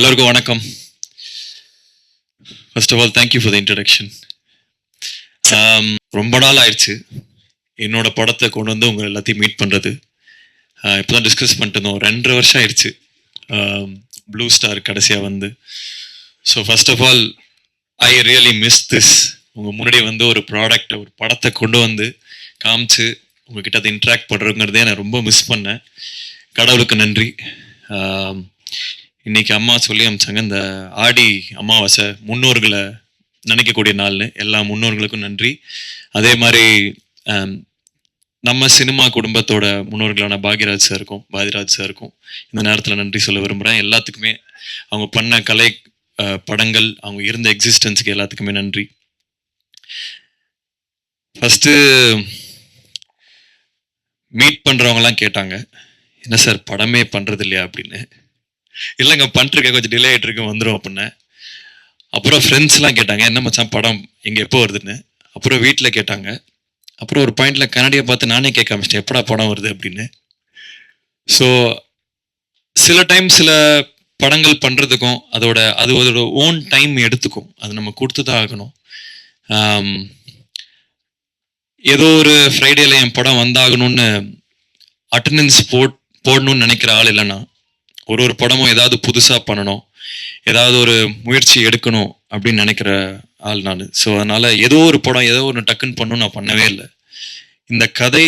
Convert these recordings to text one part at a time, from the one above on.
எல்லாருக்கும் வணக்கம். First of all thank you for the introduction. ரொம்ப நாள் ஆயிடுச்சு என்னோட படத்தை கொண்டு வந்து உங்கள் எல்லாத்தையும் மீட் பண்ணுறது. இப்போ தான் டிஸ்கஸ் பண்ணிட்டு இருந்தோம். 2.5 வருஷம் ஆயிடுச்சு ப்ளூ ஸ்டார் கடைசியாக வந்து. So first of all I really miss this. உங்கள் முன்னாடி வந்து ஒரு ப்ராடக்ட், ஒரு படத்தை கொண்டு வந்து காமிச்சு உங்ககிட்ட அதை இன்ட்ராக்ட் பண்ணுறதுங்கிறதே நான் ரொம்ப மிஸ் பண்ணேன். கடவுளுக்கு நன்றி. இன்னைக்கு அம்மா சொல்லி அமிச்சாங்க, இந்த ஆடி அமாவாசை முன்னோர்களை நினைக்கக்கூடிய நாள்னு. எல்லா முன்னோர்களுக்கும் நன்றி. அதே மாதிரி நம்ம சினிமா குடும்பத்தோட முன்னோர்களான பாக்யராஜ் சாருக்கும் இந்த நேரத்தில் நன்றி சொல்ல விரும்புகிறேன். எல்லாத்துக்குமே அவங்க பண்ண கலை படங்கள், அவங்க இருந்த எக்ஸிஸ்டன்ஸுக்கு எல்லாத்துக்குமே நன்றி. ஃபஸ்ட்டு மீட் பண்ணுறவங்கலாம் கேட்டாங்க, என்ன சார் படமே பண்ணுறது இல்லையா அப்படின்னு. இல்லைங்க பண்ணிருக்கேன், கொஞ்சம் டிலே ஆகிட்டு இருக்கு, வந்துடும் அப்படின்னு. அப்புறம் ஃப்ரெண்ட்ஸ்லாம் கேட்டாங்க, என்ன மச்சான் படம் இங்கே எப்போ வருதுன்னு. அப்புறம் வீட்டில் கேட்டாங்க. அப்புறம் ஒரு பாயிண்டில் கன்னடியை பார்த்து நானே கேட்க ஆரம்பிச்சிட்டேன், எப்படா படம் வருது அப்படின்னு. ஸோ சில டைம் சில படங்கள் பண்ணுறதுக்கும் அதோட ஓன் டைம் எடுத்துக்கும். அது நம்ம கொடுத்து தான் ஆகணும். ஏதோ ஒரு ஃப்ரைடேல என் படம் வந்தாகணும்னு அட்டண்டன்ஸ் போடணும்னு நினைக்கிற ஆள் இல்லைன்னா, ஒரு படமும் ஏதாவது புதுசாக பண்ணணும், ஏதாவது ஒரு முயற்சி எடுக்கணும் அப்படின்னு நினைக்கிற ஆள் நான். ஸோ அதனால் ஏதோ ஒரு படம் ஏதோ ஒன்று டக்குன்னு பண்ணணும் நான் பண்ணவே இல்லை. இந்த கதை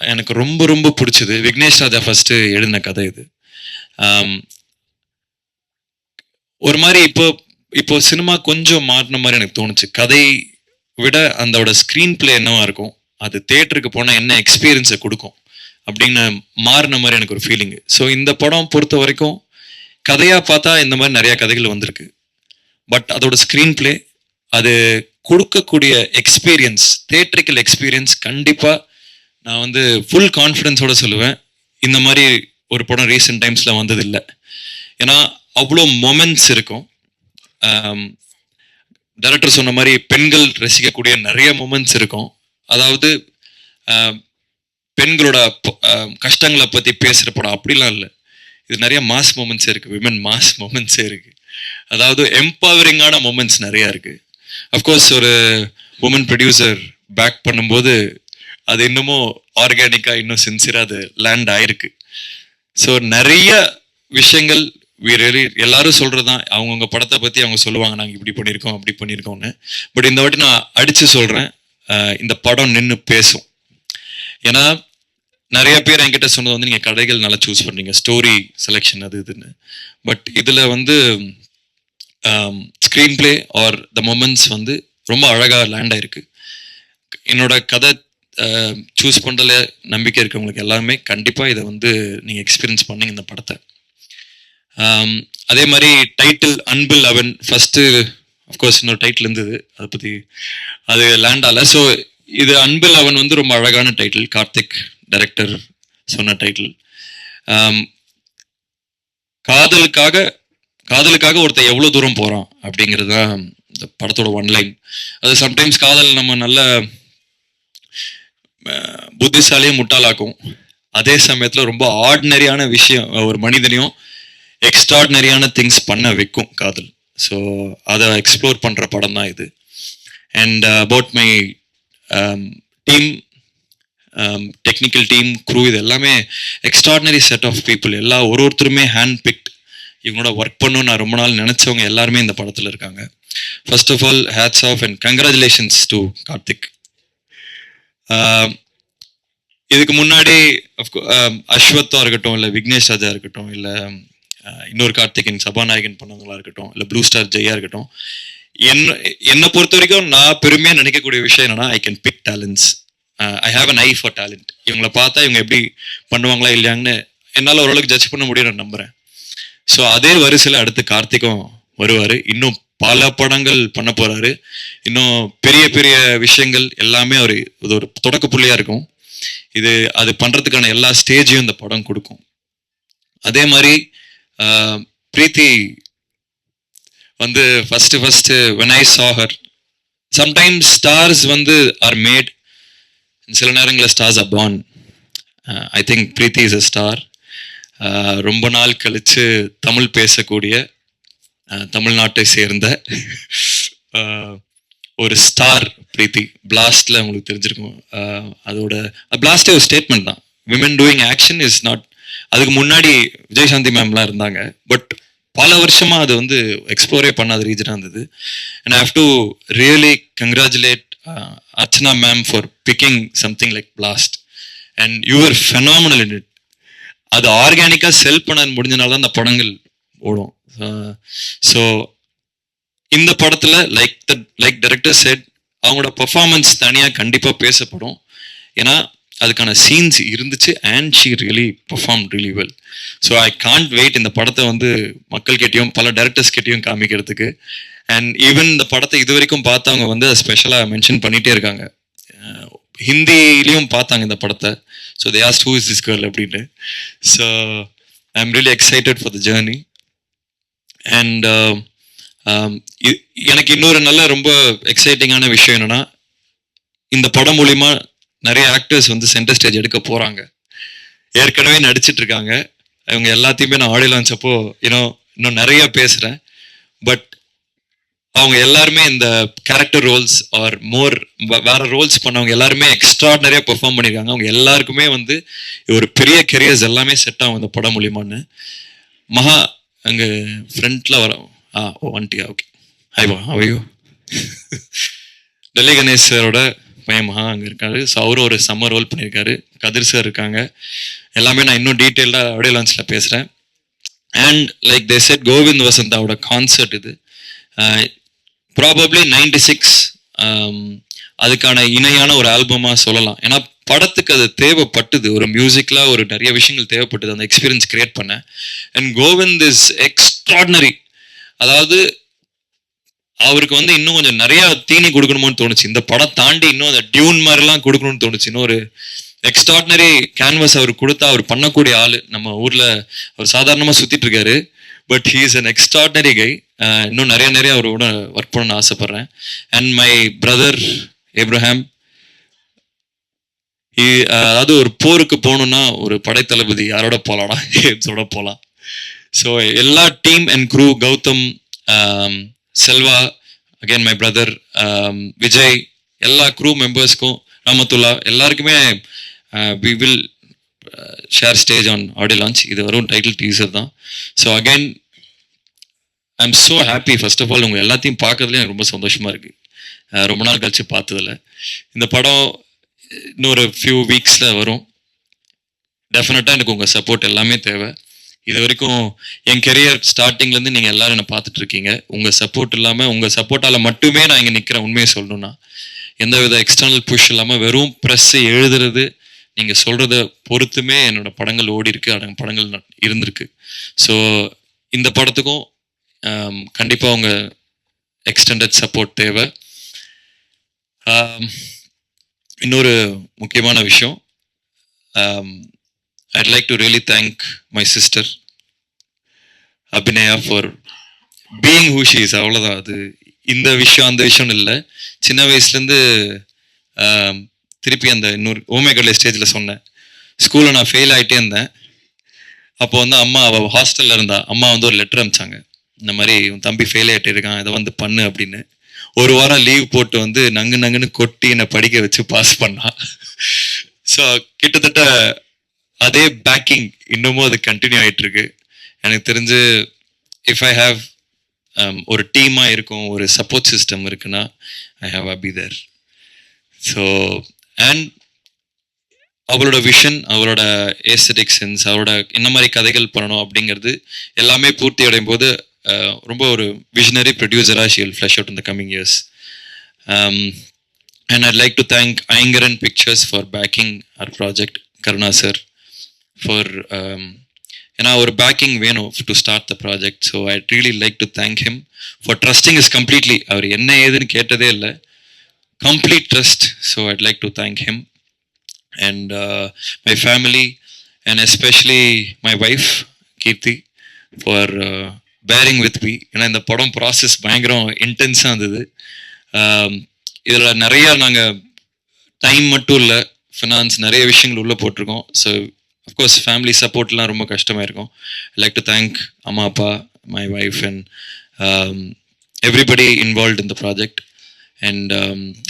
எனக்கு ரொம்ப ரொம்ப பிடிச்சது. விக்னேஷ் ராஜா ஃபஸ்ட்டு எழுதின கதை இது. ஒரு மாதிரி இப்போ சினிமா கொஞ்சம் மாறின மாதிரி எனக்கு தோணுச்சு. கதை விட அதோட ஸ்க்ரீன் பிளே என்னவா இருக்கும், அது தேட்டருக்கு போனால் என்ன எக்ஸ்பீரியன்ஸை கொடுக்கும் அப்படின்னு மாறின மாதிரி எனக்கு ஒரு ஃபீலிங்கு. ஸோ இந்த படம் பொறுத்த வரைக்கும் கதையாக பார்த்தா இந்த மாதிரி நிறையா கதைகள் வந்திருக்கு. பட் அதோட ஸ்க்ரீன் பிளே, அது கொடுக்கக்கூடிய எக்ஸ்பீரியன்ஸ், தேட்ரிக்கல் எக்ஸ்பீரியன்ஸ் கண்டிப்பாக நான் வந்து ஃபுல் கான்ஃபிடென்ஸோடு சொல்லுவேன், இந்த மாதிரி ஒரு படம் ரீசெண்ட் டைம்ஸில் வந்ததில்லை. ஏன்னா அவ்வளோ மொமெண்ட்ஸ் இருக்கும். டைரக்டர் சொன்ன மாதிரி பெண்கள் ரசிக்கக்கூடிய நிறைய மொமெண்ட்ஸ் இருக்கும். அதாவது பெண்களோட கஷ்டங்களை பற்றி பேசுகிற படம் அப்படிலாம் இல்லை. இது நிறைய மாஸ் மொமெண்ட்ஸே இருக்குது, விமன் மாஸ் மொமெண்ட்ஸே இருக்குது. அதாவது எம்பவரிங்கான மொமெண்ட்ஸ் நிறையா இருக்குது. அஃப்கோர்ஸ் ஒரு உமன் ப்ரொடியூசர் பேக் பண்ணும்போது அது இன்னமும் ஆர்கானிக்காக இன்னும் சின்சியராக அது லேண்ட் ஆயிருக்கு. ஸோ நிறைய விஷயங்கள் எல்லாரும் சொல்கிறது தான், அவங்கவுங்க படத்தை பற்றி அவங்க சொல்லுவாங்க, நாங்கள் இப்படி பண்ணியிருக்கோம் அப்படி பண்ணியிருக்கோம்னு. பட் இந்த வாட்டி நான் அடித்து சொல்கிறேன், இந்த படம் நின்று பேசும். ஏன்னா நிறைய பேர் என்கிட்ட சொன்னது வந்து நீங்கள் கதைகள் நல்லா சூஸ் பண்ணுறீங்க, ஸ்டோரி செலெக்ஷன் அது இதுன்னு. பட் இதில் வந்து screen play R the moments வந்து ரொம்ப அழகாக லேண்ட் ஆயிருக்கு. என்னோட கதை சூஸ் பண்ணுறதுல நம்பிக்கை இருக்கவங்களுக்கு எல்லாருமே கண்டிப்பாக இதை வந்து நீங்கள் எக்ஸ்பீரியன்ஸ் பண்ணுங்க இந்த படத்தை. அதே மாதிரி டைட்டில் அன்பில் அவன் ஃபஸ்ட்டு அஃப்கோர்ஸ் இன்னொரு டைட்டில் இருந்தது, அதை பற்றி அது லேண்ட் ஆகலை. ஸோ இது அன்பில் அவன் வந்து ரொம்ப அழகான டைட்டில், கார்த்திக் டைரக்டர் சொன்ன டைட்டில். காதலுக்காக ஒருத்தர் எவ்வளோ தூரம் போகிறான் அப்படிங்கிறது தான் இந்த படத்தோட ஒன்லைன். அது சம்டைம்ஸ் காதல் நம்ம நல்ல புத்திசாலியும் முட்டாளாக்கும், அதே சமயத்தில் ரொம்ப ஆர்டினரியான விஷயம் ஒரு மனிதனையும் எக்ஸ்ட்ராடினரியான திங்ஸ் பண்ண வைக்கும் காதல். ஸோ அதை எக்ஸ்ப்ளோர் பண்ணுற படம் தான் இது. And about my team, technical team, crew, இது எல்லாமே எக்ஸ்ட்ராடினரி செட் ஆஃப் பீப்புள். ஒருத்தருமே ஹேண்ட் பிக்ட். இவங்களோட ஒர்க் பண்ணணும்னு நான் ரொம்ப நாள் நினச்சவங்க எல்லாருமே இந்த படத்தில் இருக்காங்க. First of all hats off and congratulations to Karthik. இதுக்கு முன்னாடி அஸ்வத்தா இருக்கட்டும், இல்லை விக்னேஷ் ராஜா இருக்கட்டும், இல்லை இன்னொரு கார்த்திகன் சபாநாயகன் பண்ணவங்களா இருக்கட்டும், இல்லை ப்ளூ ஸ்டார் ஜெயா இருக்கட்டும், என்னை பொறுத்த வரைக்கும் நான் பெருமையாக நினைக்கக்கூடிய விஷயம் என்னன்னா, I can big talents. I have an I for talent. இவங்களை பார்த்தா இவங்க எப்படி பண்ணுவாங்களா இல்லையாங்கன்னு என்னால் ஓரளவுக்கு ஜட்ஜ் பண்ண முடியும் நான் நம்புகிறேன். ஸோ அதே வரிசையில் அடுத்து கார்த்திக்கும் வருவார். இன்னும் பல படங்கள் பண்ண போகிறாரு. இன்னும் பெரிய பெரிய விஷயங்கள் எல்லாமே இது ஒரு தொடக்க புள்ளியாக இருக்கும். அது பண்ணுறதுக்கான எல்லா ஸ்டேஜையும் இந்த படம் கொடுக்கும். அதே மாதிரி பிரீத்தி வந்து first when I saw her, sometimes stars வந்து are made, சில நேரங்களில் stars are born. I think Preethi is a star. ரொம்ப நாள் கழித்து தமிழ் பேசக்கூடிய தமிழ்நாட்டை சேர்ந்த ஒரு ஸ்டார் பிரீத்தி. பிளாஸ்ட்ல உங்களுக்கு தெரிஞ்சிருக்கும். அதோட பிளாஸ்டே ஒரு ஸ்டேட்மெண்ட் தான். Women doing action is not. அதுக்கு முன்னாடி விஜயசாந்தி மேம்லாம் இருந்தாங்க, பட் பல வருஷமா அது வந்து எக்ஸ்ப்ளோரே பண்ணாத ரீஜனாக இருந்தது. And I have to really congratulate Archana ma'am for picking something like blast and you're phenomenal in it. அது ஆர்கானிக்காக செல் பண்ண முடிஞ்சனால தான் அந்த படங்கள் ஓடும். ஸோ இந்த படத்துல லைக் டைரக்டர் செட், அவங்களோட பெர்ஃபார்மன்ஸ் தனியாக கண்டிப்பாக பேசப்படும். ஏன்னா அதுக்கான சீன்ஸ் இருந்துச்சு and she really perform really well. So I can't wait இந்த படத்தை வந்து மக்கள் கிட்டேயும் பல டேரக்டர்ஸ் கிட்டேயும் காமிக்கிறதுக்கு. அண்ட் ஈவன் இந்த படத்தை இது வரைக்கும் பார்த்தவங்க வந்து ஸ்பெஷலாக மென்ஷன் பண்ணிகிட்டே இருக்காங்க. ஹிந்திலையும் பார்த்தாங்க இந்த படத்தை. So they asked who is this girl அப்படின்னு. So I am really excited for the journey. And எனக்கு இன்னொரு நல்ல ரொம்ப எக்ஸைட்டிங்கான விஷயம் என்னன்னா, இந்த படம் மூலிமா நிறைய ஆக்டர்ஸ் வந்து சென்டர் ஸ்டேஜ் எடுக்க போறாங்க. ஏற்கனவே நடிச்சிட்டு இருக்காங்க. அவங்க எல்லாத்தையுமே நான் ஆடியோ லான்ச் அப்போ இன்னும் நிறைய பேசுறேன். பட் அவங்க எல்லாருமே இந்த கேரக்டர் ரோல்ஸ் ஆர் மோர் வேற ரோல்ஸ் பண்ணவங்க எல்லாருமே எக்ஸ்ட்ராடனரியா பெர்ஃபார்ம் பண்ணியிருக்காங்க. அவங்க எல்லாருக்குமே வந்து ஒரு பெரிய கெரியர்ஸ் எல்லாமே செட் ஆகும் இந்த படம் மூலியமான்னு. மகா அங்கே ஃப்ரண்ட்ல வரோம். வந்துட்டியா? ஓகே. ஹைவா அவையோ டெல்லி கணேஷ் சாரோட பையன் மகா அங்கே இருக்காரு. ஸோ அவரும் ஒரு சம்மர் ரோல் பண்ணியிருக்காரு. கதிர் சார் இருக்காங்க. எல்லாமே நான் இன்னும் டீட்டெயில்டாக ஆடியோ லான்ச்சில் பேசுகிறேன். And like they said, Govind வசந்தாவோட கான்சர்ட் இது. ப்ராபப்ளி 96 அதுக்கான இணையான ஒரு ஆல்பமாக சொல்லலாம். ஏன்னா படத்துக்கு அது தேவைப்பட்டது. ஒரு மியூசிக்கில் ஒரு நிறைய விஷயங்கள் தேவைப்பட்டது அந்த எக்ஸ்பீரியன்ஸ் கிரியேட் பண்ண. And Kovind is extraordinary. அதாவது அவருக்கு வந்து இன்னும் கொஞ்சம் நிறைய தீனி கொடுக்கணுமோன்னு தோணுச்சு. இந்த படம் தாண்டி இன்னும் அந்த டியூன் மாதிரிலாம் கொடுக்கணும்னு தோணுச்சு. இன்னும் ஒரு எக்ஸ்ட்ராடினரி கேன்வஸ் அவர் கொடுத்தா அவர் பண்ணக்கூடிய ஆள். நம்ம ஊரில் அவர் சாதாரணமாக சுற்றிட்டு இருக்காரு, but he is an extraordinary guy. இன்னும் நிறைய அவரோட ஒர்க் பண்ணணும்னு ஆசைப்பட்றேன். அண்ட் மை பிரதர் ஏப்ரஹாம், அதாவது ஒரு போருக்கு போகணுன்னா ஒரு படைத்தளபதி யாரோட போகலாம்னா ஹேப்ஸோட போகலாம். ஸோ எல்லா team and crew, Gautham, Selva, again my brother, Vijay, எல்லா க்ரூ மெம்பர்ஸ்க்கும், ரமத்துல்லா எல்லாருக்குமே we will share stage on audio launch. இது வரும் டைட்டில் டீசர் தான். So again I am so happy. First of all உங்கள் எல்லாத்தையும் பார்க்கறதுல எனக்கு ரொம்ப சந்தோஷமாக இருக்குது. ரொம்ப நாள் கழிச்சு பார்த்ததில்ல. இந்த படம் இன்னொரு ஃபியூ வீக்ஸில் வரும். டெஃபினட்டாக எனக்கு உங்கள் சப்போர்ட் எல்லாமே தேவை. இது வரைக்கும் என் கெரியர் ஸ்டார்டிங்லேருந்து நீங்கள் எல்லாரும் என்னை பார்த்துட்டு இருக்கீங்க. உங்கள் சப்போர்ட் இல்லாமல், உங்கள் சப்போர்ட்டால் மட்டுமே நான் இங்கே நிற்கிறேன். உண்மையை சொல்லணும்னா எந்த வித எக்ஸ்டர்னல் புஷ் இல்லாமல் வெறும் ப்ரெஸ்ஸை எழுதுறது, நீங்கள் சொல்கிறத பொறுத்துமே என்னோட படங்கள் ஓடி இருக்கு, படங்கள் இருந்திருக்கு. ஸோ இந்த படத்துக்கும் கண்டிப்பாக உங்கள் எக்ஸ்டெண்டட் சப்போர்ட் தேவை. இன்னொரு முக்கியமான விஷயம், I'd like to really thank my sister Abhinaya for being who she is. அவ்வளோதான். அது இந்த விஷயம் அந்த விஷயம்னு இல்லை. சின்ன வயசுலேருந்து திருப்பி அந்த இன்னொரு ஓமேகல்ல ஸ்டேஜில் சொன்னேன். ஸ்கூலில் நான் ஃபெயில் ஆகிட்டே இருந்தேன். அப்போ வந்து அம்மா, அவள் ஹாஸ்டலில் இருந்தா, அம்மா வந்து ஒரு லெட்டர் அனுப்பிச்சாங்க. இந்த மாதிரி உன் தம்பி ஃபெயில் ஆகிட்டே இருக்கான், இதை வந்து பண்ணு அப்படின்னு. ஒரு வாரம் லீவ் போட்டு வந்து நங்குன்னு கொட்டி என்னை படிக்க வச்சு பாஸ் பண்ணான். ஸோ கிட்டத்தட்ட அதே பேக்கிங் இன்னமும் அது கண்டினியூ ஆகிட்டு இருக்கு. எனக்கு தெரிஞ்சு இஃப் ஐ ஹாவ் ஒரு டீமாக இருக்கும், ஒரு சப்போர்ட் சிஸ்டம் இருக்குன்னா I have Abhi there. So and அவளோட விஷன், அவளோட ஏஸ்தட்டிக் சென்ஸ், அவளோட என்ன மாதிரி கதைகள் பண்ணணும் அப்படிங்கிறது எல்லாமே பூர்த்தி அடையும் போது ரொம்ப ஒரு விஷனரி ப்ரொடியூசராக she will flush out in the coming years. And I'd like to thank Ayngaran pictures for backing our project, Karuna sir for ஏன்னா ஒரு பேக்கிங் வேணும் to start the project. So I really like to thank him for trusting is completely. அவர் என்ன ஏதுன்னு கேட்டதே இல்லை, complete trust. So I'd like to thank him. And my family, and especially my wife Kirti, for bearing with me. ஏன்னா இந்த படம் process பயங்கரம் இன்டென்ஸாக இருந்தது. இதில் நிறையா நாங்கள் டைம் மட்டும் இல்லை, ஃபினான்ஸ் நிறைய விஷயங்கள் உள்ளே போட்டிருக்கோம். ஸோ அஃப்கோர்ஸ் ஃபேமிலி சப்போர்ட்லாம் ரொம்ப கஷ்டமாக இருக்கும். ஐ லைக் டு தேங்க் அம்மா அப்பா, my wife, and everybody involved in the project. And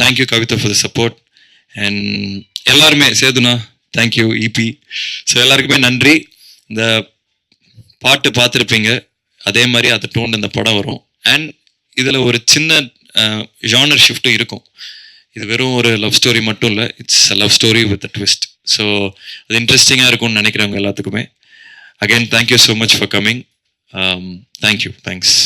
thank you, Kavita, for the support. And எல்லாருமே சேதுனா, தேங்க்யூ இபி. ஸோ எல்லாருக்குமே நன்றி. இந்த பாட்டு பார்த்துருப்பீங்க, அதே மாதிரி அந்த டோன் இந்த படம் வரும். அண்ட் இதில் ஒரு சின்ன ஜானர் ஷிஃப்ட்டும் இருக்கும். இது வெறும் ஒரு லவ் ஸ்டோரி மட்டும் இல்லை, it's a love story with a twist. So அது இன்ட்ரெஸ்டிங்காக இருக்கும்னு நினைக்கிறவங்க எல்லாத்துக்குமே. Again thank you so much for coming. Thank you, thanks.